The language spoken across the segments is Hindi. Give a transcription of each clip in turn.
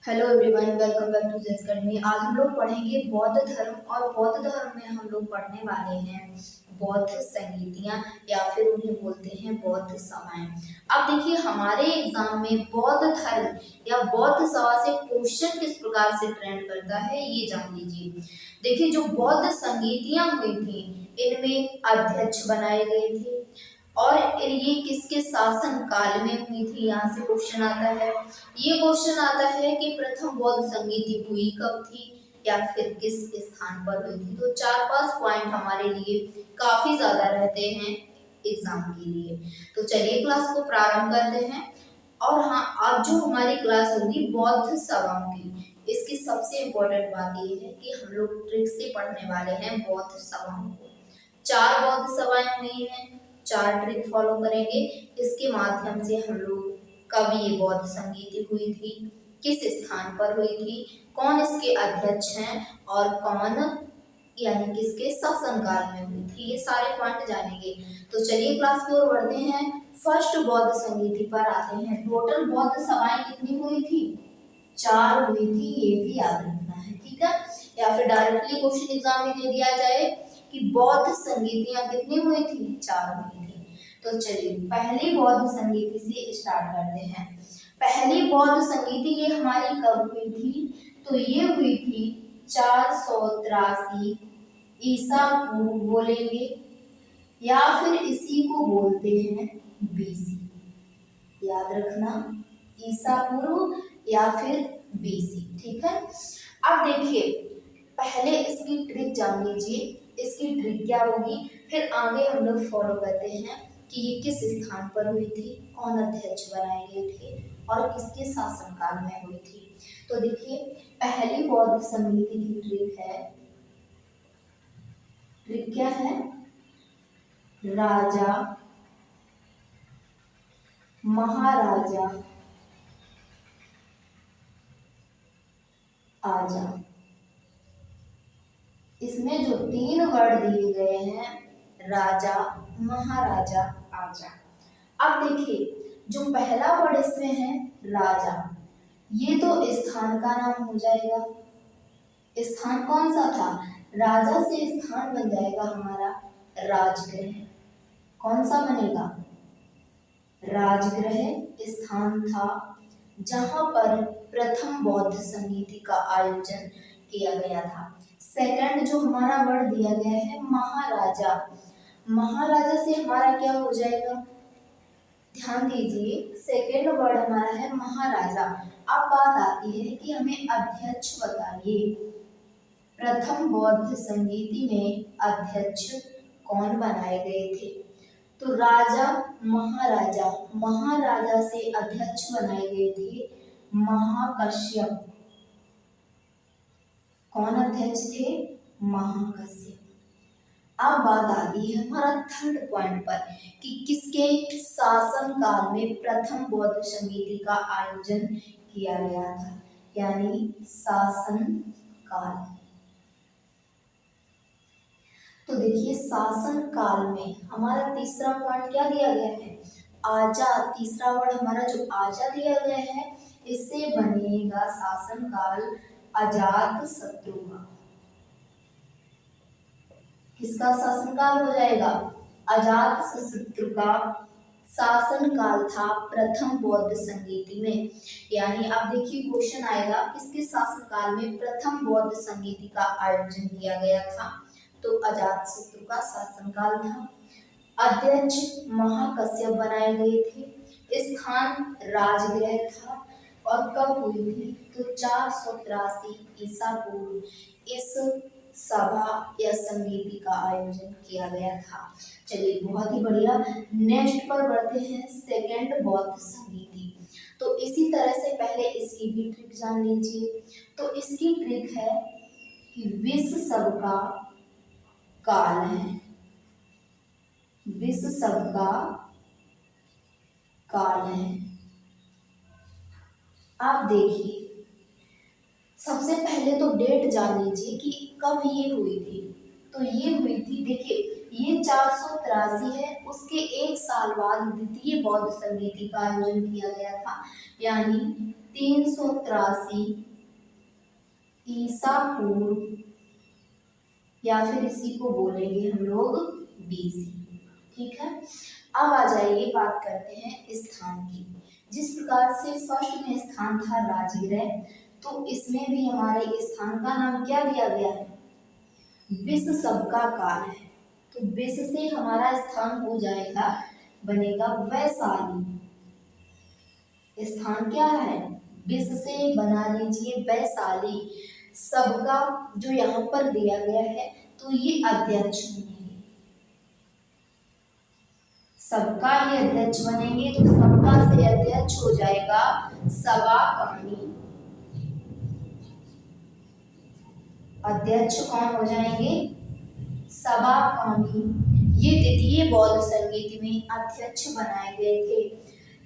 Hello everyone, welcome back to Jess Academy. आज हम लोग पढ़ेंगे बौद्ध धर्म। और बौद्ध धर्म में हम लोग पढ़ने वाले हैं बौद्ध संगीतियां या फिर उन्हें बोलते हैं बौद्ध सभाएं। अब देखिए, हमारे एग्जाम में बौद्ध धर्म या बौद्ध सभा से क्वेश्चन किस प्रकार से ट्रेंड करता है ये जान लीजिए। देखिए, जो बौद्ध संगीतियां हुई थी इनमें अध्यक्ष बनाए गए थे और ये किसके शासन काल में हुई थी, यहाँ से क्वेश्चन आता है। ये क्वेश्चन आता है कि प्रथम बौद्ध संगीति हुई कब थी या फिर किस स्थान पर हुई थी। तो 4-5 पॉइंट हमारे लिए काफी ज्यादा रहते हैं एग्जाम के लिए। तो चलिए क्लास को प्रारंभ करते हैं। और हाँ, आज जो हमारी क्लास होगी बौद्ध सभाओं की, इसकी सबसे इम्पोर्टेंट बात ये है कि हम लोग ट्रिक से पढ़ने वाले हैं बौद्ध सभाओं को। 4 बौद्ध सभाएं हुई हैं, 4 ट्रिक फॉलो करेंगे। इसके माध्यम से हम लोग कब ये बौद्ध संगीति हुई थी, किस स्थान पर हुई थी, कौन इसके अध्यक्ष हैं और कौन यानी किसके शासनकाल में हुई थी, ये सारे पॉइंट जानेंगे। तो चलिए क्लास की ओर बढ़ते हैं। फर्स्ट बौद्ध संगीति पर आते हैं। टोटल बौद्ध सभाएं कितनी हुई थी? 4 हुई थी, ये भी याद रखना है, ठीक है। या फिर डायरेक्टली क्वेश्चन एग्जाम में दे दिया जाए कि बौद्ध संगीतियां कितनी हुई थी? 4 हुई थी। तो चलिए पहली बौद्ध संगीति से स्टार्ट करते हैं। पहली बौद्ध संगीति ये हमारी कब हुई थी? तो ये हुई थी 483 ईसा पूर्व बोलेंगे, या फिर इसी को बोलते हैं बीसी। याद रखना, ईसा पूर्व या फिर बीसी, ठीक है। अब देखिए, पहले इसकी ट्रिक जान लीजिए। इसकी ट्रिक क्या होगी, फिर आगे हम लोग फॉलो करते हैं कि ये किस स्थान पर हुई थी, कौन अध्यक्ष बनाए गए थे और किसके शासनकाल में हुई थी। तो देखिए, पहली बौद्ध समिति की ट्रिक है। ट्रिक क्या है? राजा महाराजा आजा। इसमें जो 3 वर्ड दिए गए हैं, राजा महाराजा आजा। अब देखिए, जो पहला वर्ड इसमें है राजा, ये तो स्थान का नाम हो जाएगा। स्थान कौन सा था? राजा से स्थान बन जाएगा हमारा राजगृह। कौन सा बनेगा? राजगृह स्थान था जहां पर प्रथम बौद्ध संगीति का आयोजन किया गया था। सेकंड जो हमारा वर्ड दिया गया है महाराजा, महाराजा से हमारा क्या हो जाएगा? ध्यान दीजिए, सेकंड वर्ड हमारा है महाराजा। अब बात आती है कि हमें अध्यक्ष बताइए। प्रथम बौद्ध संगीति में अध्यक्ष कौन बनाए गए थे? तो राजा महाराजा, महाराजा से अध्यक्ष बनाए गए थे महाकश्यप। कौन अध्यक्ष थे? महाकश्यप। अब बात आती है हमारा थर्ड पॉइंट पर कि किसके शासन काल में प्रथम बौद्ध संगीति का आयोजन किया गया था, यानी शासन काल। तो देखिए, शासन काल में हमारा तीसरा पॉइंट क्या दिया गया है? आजा। तीसरा वर्ड हमारा जो आजा दिया गया है, इससे बनेगा शासन काल अजात शत्रु का। किसका शासनकाल हो जाएगा? अजात शत्रु का शासनकाल था प्रथम बौद्ध संगीति में। यानी अब देखिए, क्वेश्चन आएगा किसके शासनकाल में प्रथम बौद्ध संगीति का आयोजन किया गया था? तो अजात शत्रु का शासनकाल था। अध्यक्ष महाकश्यप बनाए गए थे। स्थान राजगृह था। और कब हुई थी? तो 483 ईसा पूर्व इस सभा या संगीति का आयोजन किया गया था। चलिए, बहुत ही बढ़िया। नेक्स्ट पर बढ़ते हैं, सेकंड बौद्ध संगीति। तो इसी तरह से पहले इसकी भी ट्रिक जान लीजिए। तो इसकी ट्रिक है कि विश्व सबका काल है। विश्व सबका काल है। आप देखिए, सबसे पहले तो डेट जान लीजिए कि कब ये हुई थी। तो ये हुई थी, देखिए ये 483 है, उसके 1 साल बाद द्वितीय बौद्ध संगीति का आयोजन किया गया था, यानी 383 ईसा पूर्व, या फिर इसी को बोलेंगे हम लोग BC। ठीक है, अब आ जाइए बात करते हैं स्थान की। जिस प्रकार से फर्स्ट में स्थान था राजगृह, तो इसमें भी हमारे स्थान का नाम क्या दिया गया है? विश्व सबका काल है। तो विश्व से हमारा स्थान हो जाएगा, बनेगा वैशाली। स्थान क्या है? विश्व से बना लीजिए वैशाली। सबका जो यहाँ पर दिया गया है, तो ये अध्यक्ष बनेंगे, सबका ये अध्यक्ष बनेंगे। तो सबका से अध्यक्ष हो जाएगा सभाकामी। अध्यक्ष कौन हो जाएंगे? सभाकामी। ये द्वितीय बौद्ध संगीत में अध्यक्ष बनाए गए थे।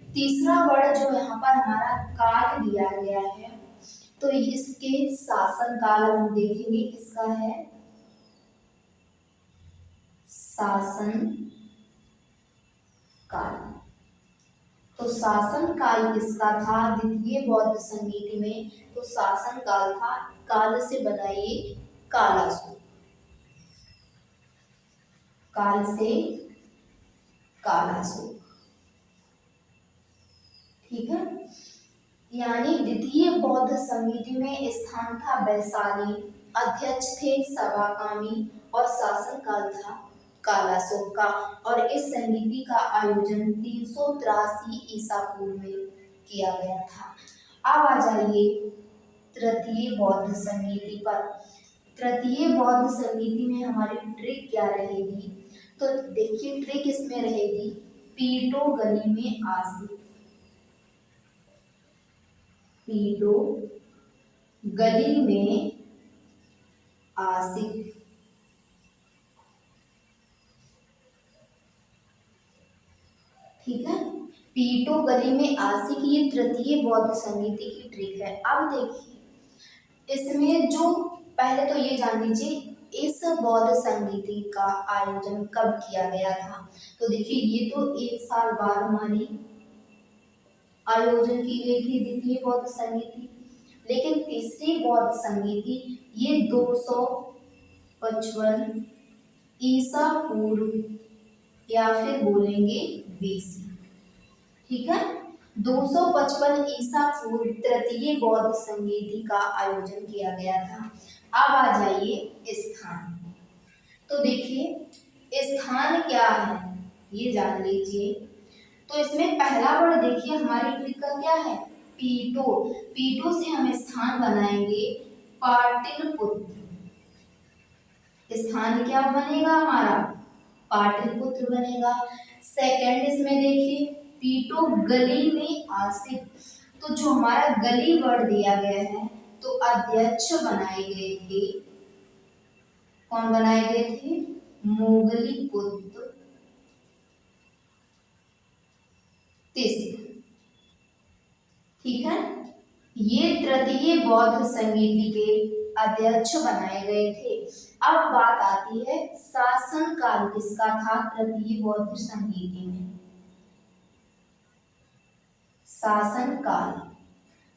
तीसरा वर्ड जो यहाँ पर हमारा काल दिया गया है, तो इसके शासन काल हम देखेंगे किसका है? शासन काल। तो शासन काल किसका था द्वितीय बौद्ध संगीत में? तो शासन काल था। काल से बनाइए कालासुर, काल से कालासुर। ठीक है, यानी द्वितीय बौद्ध संगीति में स्थान था वैशाली, अध्यक्ष थे सभाकामी और शासन काल था कालासुर का। और इस संगीति का आयोजन 383 ईसा पूर्व में किया गया था। अब आ जाइए तृतीय बौद्ध संगीति पर। तृतीय बौद्ध संगीति में हमारी ट्रिक क्या रहेगी? तो देखिए, ट्रिक इसमें रहेगी पीटो गली में आसिक। पीटो गली में आसिक। ठीक है, पीटो गली में आसिक, ये तृतीय बौद्ध संगीति की ट्रिक है। अब देखिए, इसमें जो पहले तो ये जान लीजिए इस बौद्ध संगीति का आयोजन कब किया गया था। तो देखिए, ये तो 1 साल बाद हमारी आयोजन की गई थी द्वितीय बौद्ध संगीति। लेकिन तीसरी बौद्ध संगीति ये 255 ईसा पूर्व, या फिर बोलेंगे BC। ठीक है, 255 ईसा पूर्व तृतीय बौद्ध संगीति का आयोजन किया गया था। अब आ जाइए स्थान। तो देखिए, स्थान क्या है ये जान लीजिए। तो इसमें पहला वर्ड देखिए, हमारी ट्रिक का क्या है? पीटो। पीटो से हम स्थान बनाएंगे पाटलिपुत्र। स्थान क्या बनेगा हमारा? पाटलिपुत्र बनेगा। सेकंड इसमें देखिए, पीटो गली में आसिक। तो जो हमारा गली वर्ड दिया गया है, तो अध्यक्ष बनाए गए थे। कौन बनाए गए थे? मोगलीपुत्र तिस्र। ठीक है, ये तृतीय बौद्ध संगीति के अध्यक्ष बनाए गए थे। अब बात आती है शासन काल किसका था तृतीय बौद्ध संगीति में? शासन काल।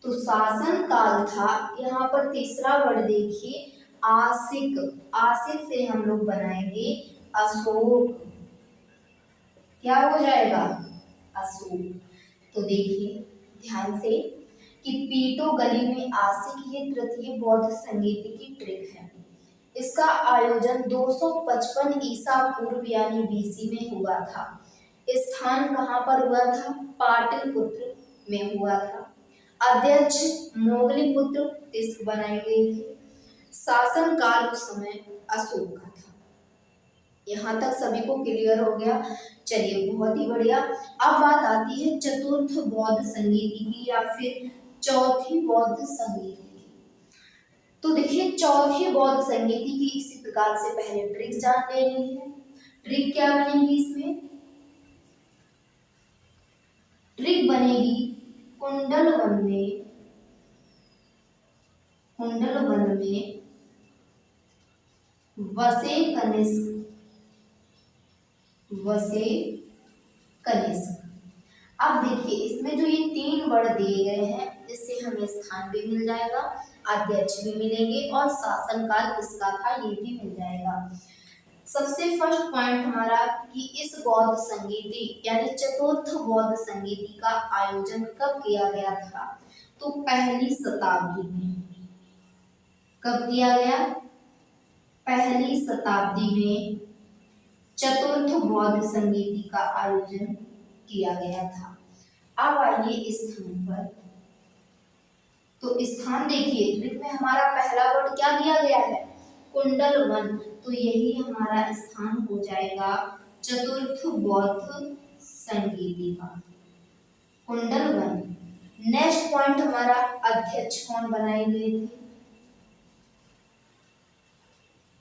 तो शासन काल था, यहाँ पर तीसरा वर्ड देखिए आसिक। आसिक से हम लोग बनाएंगे अशोक। क्या हो जाएगा? अशोक। तो देखिए ध्यान से कि पीटो गली में आसिक ये तृतीय बौद्ध संगीति की ट्रिक है। इसका आयोजन 255 ईसा पूर्व यानी BC में हुआ था। स्थान कहाँ पर हुआ था? पाटलिपुत्र में हुआ था। अध्यक्ष मोगलीपुत्र तिस्र बनाए गए थे। शासन काल उस समय अशोक का था। यहाँ तक सभी को क्लियर हो गया? चलिए, बहुत ही बढ़िया। अब बात आती है चतुर्थ बौद्ध संगीति की, या फिर चौथी बौद्ध संगीति की। तो देखिए, चौथी बौद्ध संगीति की इसी प्रकार से पहले ट्रिक जान लेनी है। ट्रिक क्या बनेगी इसमें? ट्रिक बनेगी कुंडल वन में वसे कनिष्क। अब देखिए, इसमें जो ये 3 वर्ड दिए गए हैं, इससे हमें स्थान भी मिल जाएगा, अध्यक्ष भी मिलेंगे और शासनकाल किसका था ये भी मिल जाएगा। सबसे फर्स्ट पॉइंट हमारा कि इस बौद्ध संगीति यानी चतुर्थ बौद्ध संगीति का आयोजन कब किया गया था, तो पहली शताब्दी में। कब किया गया? पहली शताब्दी में चतुर्थ बौद्ध संगीति का आयोजन किया गया था। अब आइए स्थान पर, तो स्थान देखिए ट्रिक में हमारा पहला वर्ड क्या दिया गया है? कुंडल वन, तो यही हमारा स्थान हो जाएगा चतुर्थ बौद्ध संगीति का, कुंडल वन। नेक्स्ट पॉइंट हमारा अध्यक्ष कौन बनाए गए थे?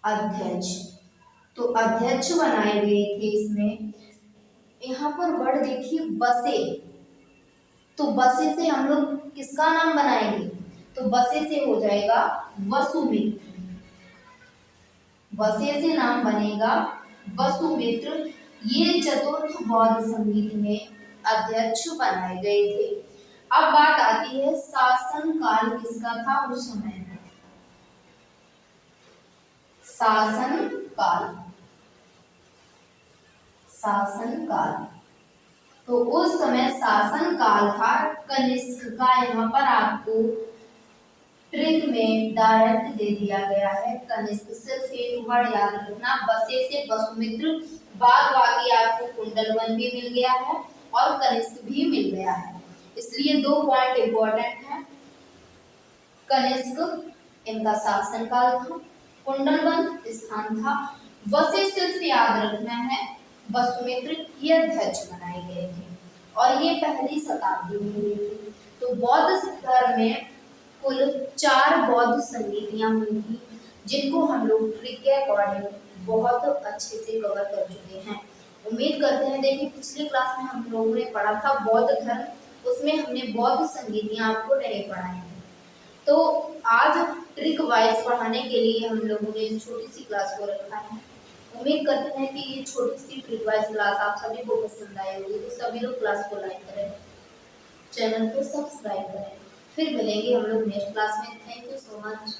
अध्यक्ष, तो अध्यक्ष बनाए गए थे इसमें, यहाँ पर वर्ड देखिए बसे, तो बसे से हम लोग किसका नाम बनाएंगे? तो बसे से हो जाएगा वसुमित्र, बसे से नाम बनेगा वसुमित्र। ये चतुर्थ बौद्ध संगीत में अध्यक्ष बनाए गए थे। अब बात आती है शासन काल किसका था उस समय? शासन काल, शासन काल, तो उस समय शासन काल था कनिष्क का। यहाँ पर आपको ट्रिक में डायरेक्ट दे दिया गया है कनिष्क, सिर्फ एक वर्ड याद रखना, बसे से वसुमित्र, बाद बाकी आपको कुंडलवन भी मिल गया है और कनिष्क भी मिल गया है, इसलिए 2 पॉइंट इंपॉर्टेंट है। कनिष्क इनका शासन काल था, कुंडलवन स्थान था, बसे सिर्फ याद रखना है, वसुमित्र ये अध्यक्ष बनाए गए थे और ये पहली शताब्दी में हुई थी। तो बौद्ध धर्म में कुल 4 बौद्ध संगीतियां हुई थी, जिनको हम लोग ट्रिक के अकॉर्डिंग बहुत अच्छे से कवर कर चुके हैं। उम्मीद करते हैं, देखिए पिछली क्लास में हम लोगों ने पढ़ा था बौद्ध धर्म, उसमें हमने बौद्ध संगीतियां आपको नहीं पढ़ाई हैं, तो आज ट्रिक वाइज पढ़ाने के लिए हम लोगों ने इस छोटी सी क्लास को रखा है। उम्मीद करते हैं कि ये छोटी सी ट्रिक वाइज क्लास आप सभी को पसंद आई होगी, तो सभी लोग क्लास को लाइक करें, चैनल को सब्सक्राइब करें। फिर मिलेंगे हम लोग नेक्स्ट क्लास में। Thank you so much.